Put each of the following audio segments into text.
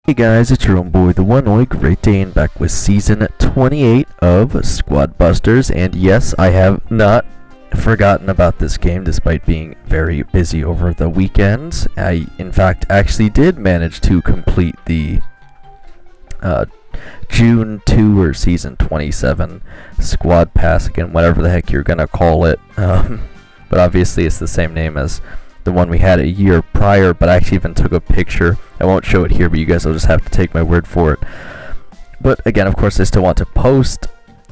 Hey guys, it's your own boy, the one oi Great Dane, back with season 28 of Squad Busters, and yes, I have not forgotten about this game despite being very busy over the weekends. I, in fact, actually did manage to complete the June 2 or season 27 Squad Pass, again, whatever the heck you're gonna call it, but obviously it's the same name as the one we had a year prior, but I actually even took a picture. I won't show it here, but you guys will just have to take my word for it. But again, of course, I still want to post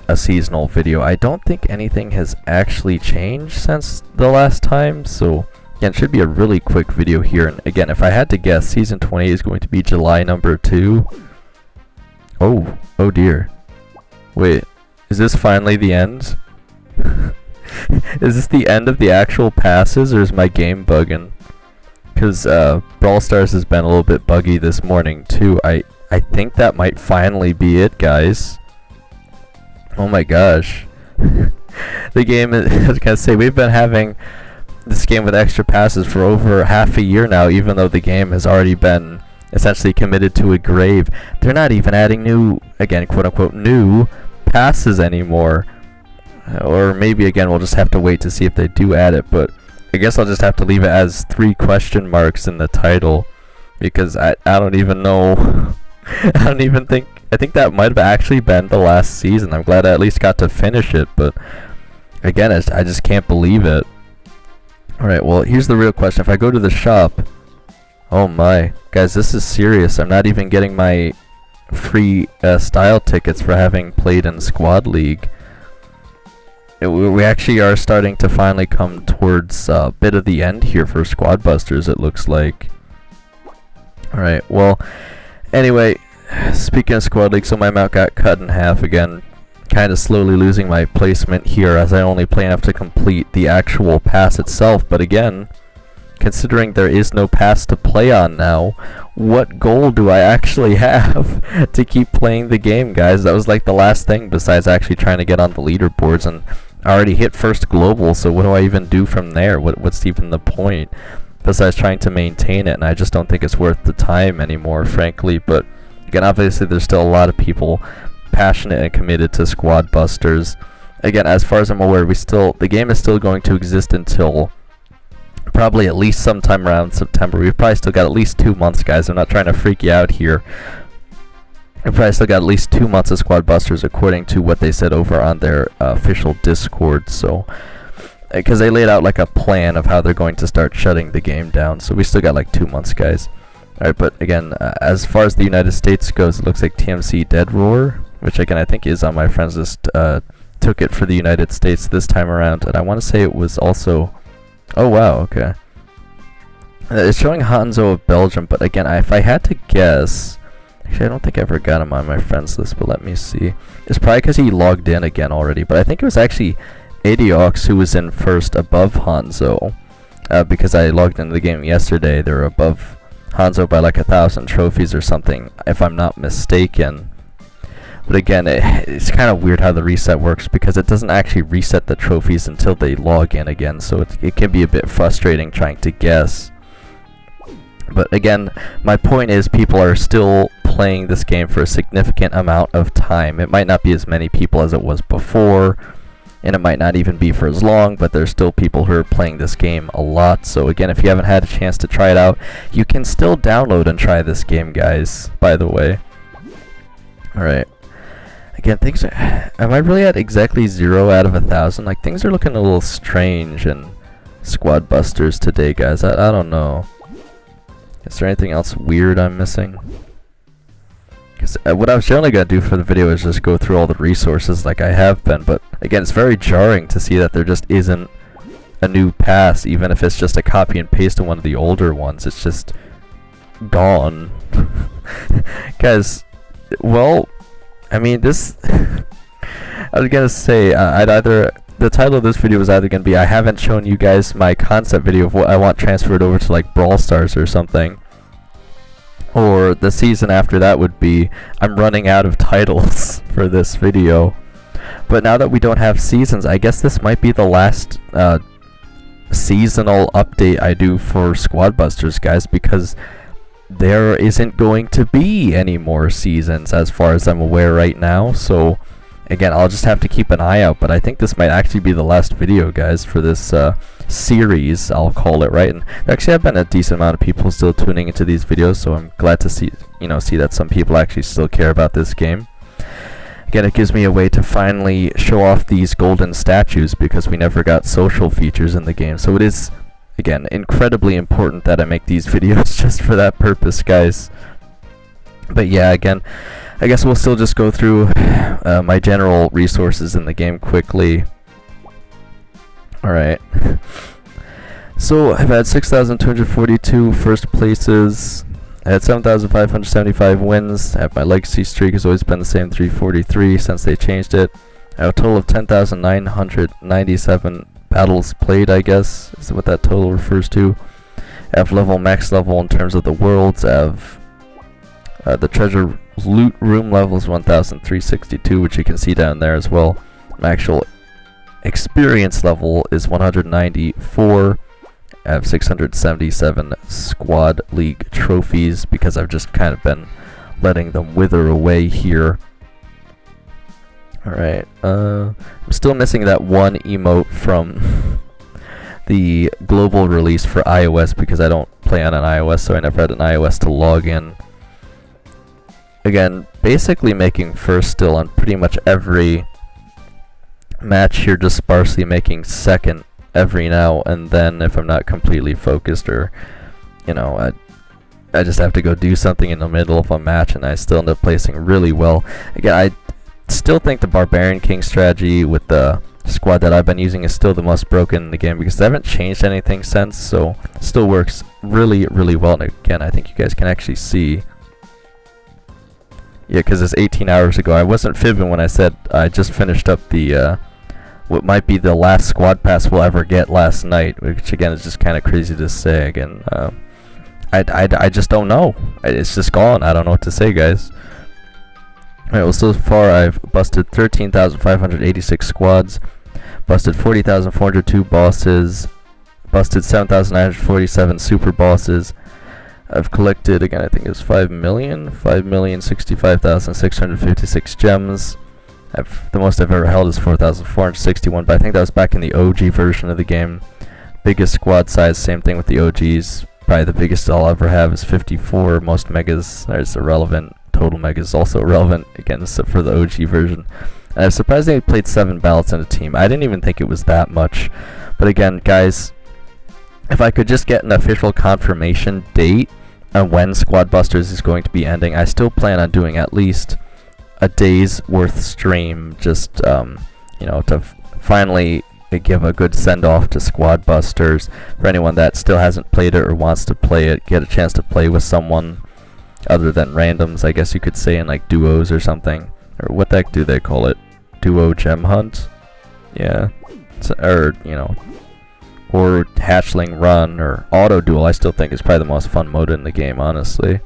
a seasonal video. I don't think anything has actually changed since the last time, so again, it should be a really quick video here. And again, if I had to guess, season 20 is going to be July number 2. Oh dear. Wait, is this finally the end? Is this the end of the actual passes, or is my game bugging? Because Brawl Stars has been a little bit buggy this morning too. I think that might finally be it, guys. Oh my gosh. The game is, I was gonna say, we've been having this game with extra passes for over half a year now, even though the game has already been essentially committed to a grave. They're not even adding new, again, quote unquote, new passes anymore. Or maybe again we'll just have to wait to see if they do add it, but I guess I'll just have to leave it as 3 question marks in the title, because I don't even know. I think that might have actually been the last season. I'm glad I at least got to finish it, but again, I just can't believe it. Alright, well, here's the real question. If I go to the shop, oh my, guys, this is serious. I'm not even getting my free style tickets for having played in Squad League. We actually are starting to finally come towards a bit of the end here for Squad Busters, it looks like. Alright, well, anyway, speaking of Squad League, so my amount got cut in half again. Kind of slowly losing my placement here as I only play enough to complete the actual pass itself. But again, considering there is no pass to play on now, what goal do I actually have to keep playing the game, guys? That was like the last thing besides actually trying to get on the leaderboards, and I already hit first global, so what do I even do from there? What's even the point besides trying to maintain it? And I just don't think it's worth the time anymore, frankly. But again, obviously there's still a lot of people passionate and committed to Squad Busters. Again, as far as I'm aware, the game is still going to exist until probably at least sometime around September. We've probably still got at least 2 months, guys. I'm not trying to freak you out here. We've probably still got at least 2 months of Squad Busters, according to what they said over on their official Discord. So, because they laid out like a plan of how they're going to start shutting the game down. So we still got like 2 months, guys. Alright, but again, as far as the United States goes, it looks like TMC Dead Roar, which again I think is on my friends list, took it for the United States this time around. And I want to say it was also... Oh wow, okay. It's showing Hanzo of Belgium, but again, if I had to guess... Actually, I don't think I ever got him on my friends list, but let me see. It's probably because he logged in again already, but I think it was actually Adiox who was in first above Hanzo. Because I logged into the game yesterday, they were above Hanzo by like 1,000 trophies or something, if I'm not mistaken. But again, it's kind of weird how the reset works, because it doesn't actually reset the trophies until they log in again, so it can be a bit frustrating trying to guess. But again, my point is people are still playing this game for a significant amount of time. It might not be as many people as it was before, and it might not even be for as long, but there's still people who are playing this game a lot. So again, if you haven't had a chance to try it out, you can still download and try this game, guys, by the way. Alright. Again, things are... Am I really at exactly 0 out of 1,000? Like, things are looking a little strange in Squad Busters today, guys. I don't know. Is there anything else weird I'm missing? Because what I was generally going to do for the video is just go through all the resources like I have been, but again, it's very jarring to see that there just isn't a new pass, even if it's just a copy and paste of one of the older ones. It's just gone. Guys, well, I mean, this... I was going to say, the title of this video was either going to be, I haven't shown you guys my concept video of what I want transferred over to like Brawl Stars or something. Or the season after that would be, I'm running out of titles for this video. But now that we don't have seasons, I guess this might be the last seasonal update I do for Squad Busters, guys, because there isn't going to be any more seasons as far as I'm aware right now, so again, I'll just have to keep an eye out, but I think this might actually be the last video, guys, for this series, I'll call it, right? And there actually have been a decent amount of people still tuning into these videos, so I'm glad to see that some people actually still care about this game. Again, it gives me a way to finally show off these golden statues because we never got social features in the game, so it is, again, incredibly important that I make these videos just for that purpose, guys. But yeah, again, I guess we'll still just go through my general resources in the game quickly. Alright. So, I've had 6,242 first places. I had 7,575 wins. I have my legacy streak has always been the same, 343, since they changed it. I have a total of 10,997 battles played, I guess, is what that total refers to. I have max level in terms of the worlds. I have the treasure loot room level is 1,362, which you can see down there as well. My actual experience level is 194. I have 677 squad league trophies because I've just kind of been letting them wither away here. Alright, I'm still missing that one emote from the global release for iOS because I don't play on an iOS, so I never had an iOS to log in. Again, basically making first still on pretty much every match here, just sparsely making second every now and then if I'm not completely focused, or I just have to go do something in the middle of a match and I still end up placing really well. Again, I still think the Barbarian King strategy with the squad that I've been using is still the most broken in the game because they haven't changed anything since, so it still works really, really well. And again, I think you guys can actually see. Yeah, because it's 18 hours ago. I wasn't fibbing when I said I just finished up the what might be the last squad pass we'll ever get last night, which again is just kind of crazy to say. Again, I just don't know. It's just gone. I don't know what to say, guys. Alright, well, so far I've busted 13,586 squads, busted 40,402 bosses, busted 7,947 super bosses. I've collected, again, I think it's 5,065,656 gems. The most I've ever held is 4,461, but I think that was back in the OG version of the game. Biggest squad size, same thing with the OGs. Probably the biggest I'll ever have is 54. Most megas are irrelevant. Total megas also irrelevant, again, except for the OG version. And I've surprisingly played 7 ballots in a team. I didn't even think it was that much. But again, guys, if I could just get an official confirmation date on when Squad Busters is going to be ending, I still plan on doing at least a day's worth stream, just to finally give a good send-off to Squad Busters. For anyone that still hasn't played it or wants to play it, get a chance to play with someone other than randoms, I guess you could say, in like duos or something. Or what the heck do they call it? Duo gem hunt? Yeah. Or hatchling run, or auto duel. I still think is probably the most fun mode in the game, honestly.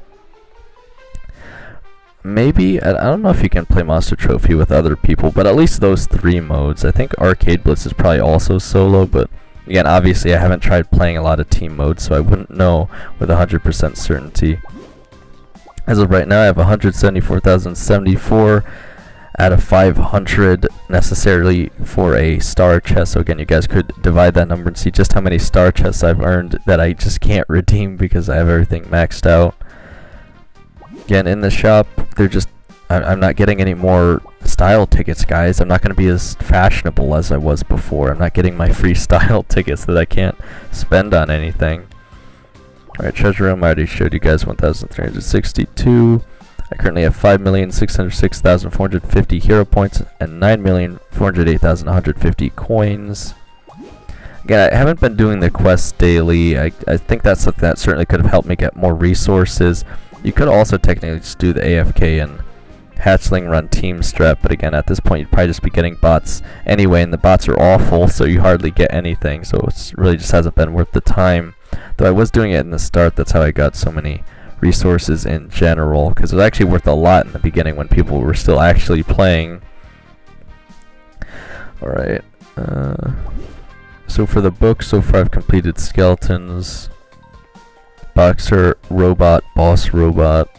Maybe, I don't know if you can play Monster Trophy with other people, but at least those 3 modes. I think Arcade Blitz is probably also solo, but again, obviously I haven't tried playing a lot of team modes, so I wouldn't know with 100% certainty. As of right now, I have 174,074 out of 500 necessarily for a star chest. So again, you guys could divide that number and see just how many star chests I've earned that I just can't redeem because I have everything maxed out. Again, in the shop, I'm not getting any more style tickets, guys. I'm not going to be as fashionable as I was before. I'm not getting my free style tickets that I can't spend on anything. Alright, treasure room, I already showed you guys 1,362. I currently have 5,606,450 hero points and 9,408,150 coins. Again, I haven't been doing the quests daily. I think that's something that certainly could have helped me get more resources. You could also technically just do the AFK and hatchling run team strat, but again, at this point you'd probably just be getting bots anyway, and the bots are awful, so you hardly get anything, so it really just hasn't been worth the time. Though I was doing it in the start, that's how I got so many resources in general, because it was actually worth a lot in the beginning when people were still actually playing. Alright, so for the book, so far I've completed Skeletons, Boxer Robot, Boss Robot,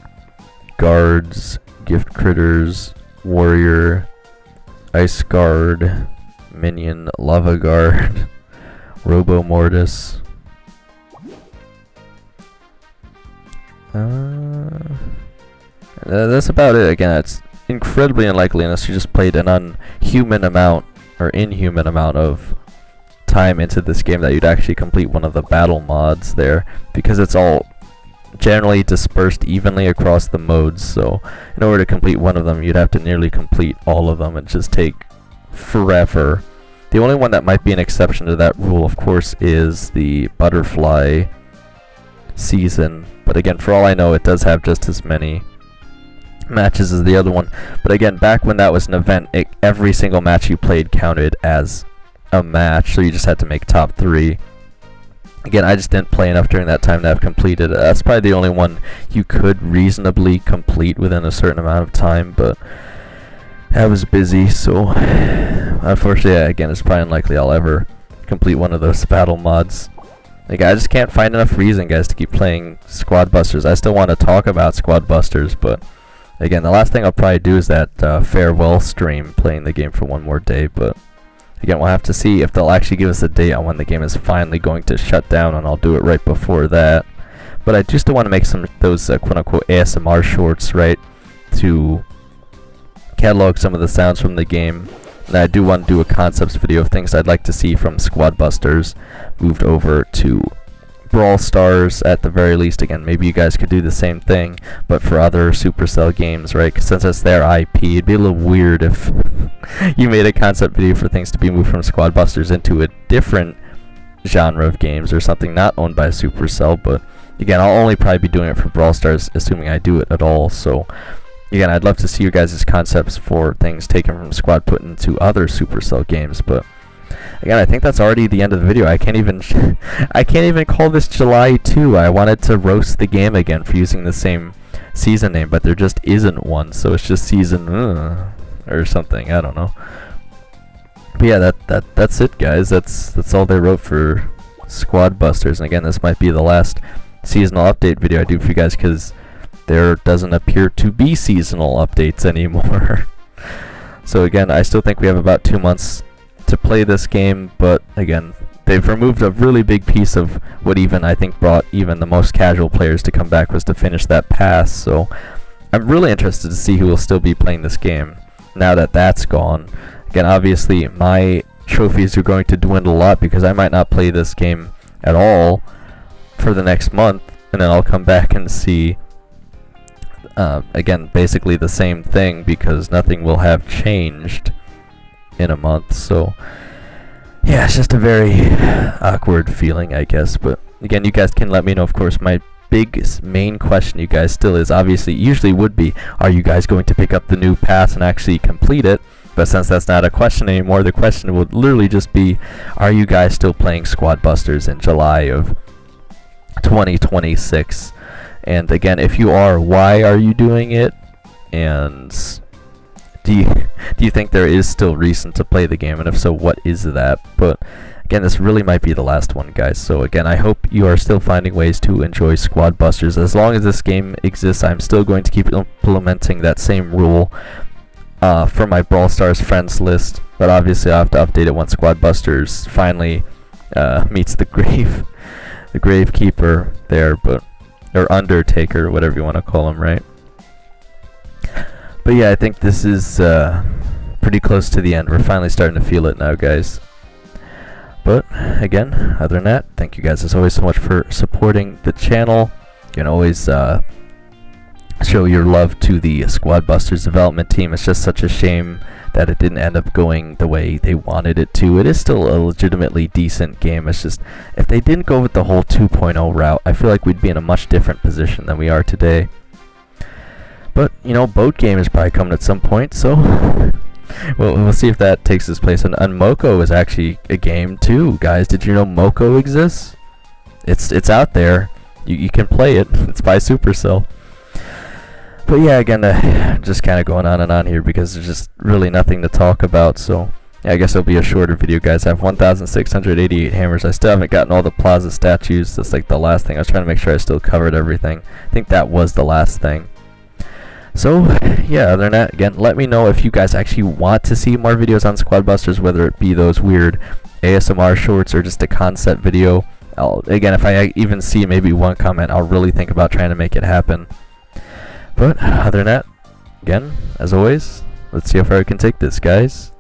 Guards, Gift Critters, Warrior, Ice Guard, Minion, Lava Guard, Robo Mortis. That's about it. Again, it's incredibly unlikely unless you just played an inhuman amount of time into this game that you'd actually complete one of the battle mods there, because it's all generally dispersed evenly across the modes. So in order to complete one of them, you'd have to nearly complete all of them and just take forever. The only one that might be an exception to that rule, of course, is the Butterfly season. But again, for all I know, it does have just as many matches as the other one. But again, back when that was an event, every single match you played counted as a match, so you just had to make top 3. Again, I just didn't play enough during that time to have completed it. That's probably the only one you could reasonably complete within a certain amount of time, but I was busy, so unfortunately, again, it's probably unlikely I'll ever complete one of those battle mods. Like, I just can't find enough reason, guys, to keep playing Squad Busters. I still want to talk about Squad Busters, but again, the last thing I'll probably do is that farewell stream, playing the game for one more day. But again, we'll have to see if they'll actually give us a date on when the game is finally going to shut down, and I'll do it right before that. But I do still want to make some of those quote-unquote ASMR shorts, right, to catalog some of the sounds from the game. And I do want to do a concepts video of things I'd like to see from Squad Busters moved over to Brawl Stars at the very least. Again, maybe you guys could do the same thing, but for other Supercell games, right? 'Cause since it's their IP, it'd be a little weird if you made a concept video for things to be moved from Squad Busters into a different genre of games or something not owned by Supercell. But again, I'll only probably be doing it for Brawl Stars, assuming I do it at all. So again, I'd love to see your guys' concepts for things taken from Squad put into other Supercell games. But again, I think that's already the end of the video. I can't even call this July 2. I wanted to roast the game again for using the same season name, but there just isn't one. So it's just season or something. I don't know. But yeah, that's it, guys. That's all they wrote for Squad Busters. And again, this might be the last seasonal update video I do for you guys, because there doesn't appear to be seasonal updates anymore. So again, I still think we have about 2 months to play this game, but again, they've removed a really big piece of what even I think brought even the most casual players to come back, was to finish that pass. So I'm really interested to see who will still be playing this game now that that's gone. Again, obviously my trophies are going to dwindle a lot, because I might not play this game at all for the next month, and then I'll come back and see again, basically the same thing, because nothing will have changed in a month. So yeah, it's just a very awkward feeling, I guess. But again, you guys can let me know. Of course, my biggest main question you guys still is, obviously usually would be, are you guys going to pick up the new pass and actually complete it? But since that's not a question anymore, the question would literally just be, are you guys still playing Squad Busters in July of 2026? And again, if you are, why are you doing it? And do you think there is still reason to play the game? And if so, what is that? But again, this really might be the last one, guys. So again, I hope you are still finding ways to enjoy Squad Busters. As long as this game exists, I'm still going to keep implementing that same rule for my Brawl Stars friends list. But obviously, I'll have to update it once Squad Busters finally meets the Gravekeeper there, or Undertaker, whatever you want to call him, right? But yeah, I think this is pretty close to the end. We're finally starting to feel it now, guys. But again, other than that, thank you guys as always so much for supporting the channel. You can always show your love to the Squad Busters development team. It's just such a shame that it didn't end up going the way they wanted it to. It is still a legitimately decent game. It's just, if they didn't go with the whole 2.0 route, I feel like we'd be in a much different position than we are today. But, you know, Boat Game is probably coming at some point, so we'll see if that takes its place. And Moko is actually a game too, guys. Did you know Moko exists? It's out there. You can play it. It's by Supercell. But yeah, again, just kind of going on and on here because there's just really nothing to talk about. So Yeah, I guess it'll be a shorter video, guys. I have 1,688 hammers. I still haven't gotten all the plaza statues. That's like the last thing. I was trying to make sure I still covered everything. I think that was the last thing. So, yeah, other than that, again, let me know if you guys actually want to see more videos on Squad Busters, whether it be those weird ASMR shorts or just a concept video. Again, if I even see maybe one comment, I'll really think about trying to make it happen. But other than that, again, as always, let's see how far I can take this, guys.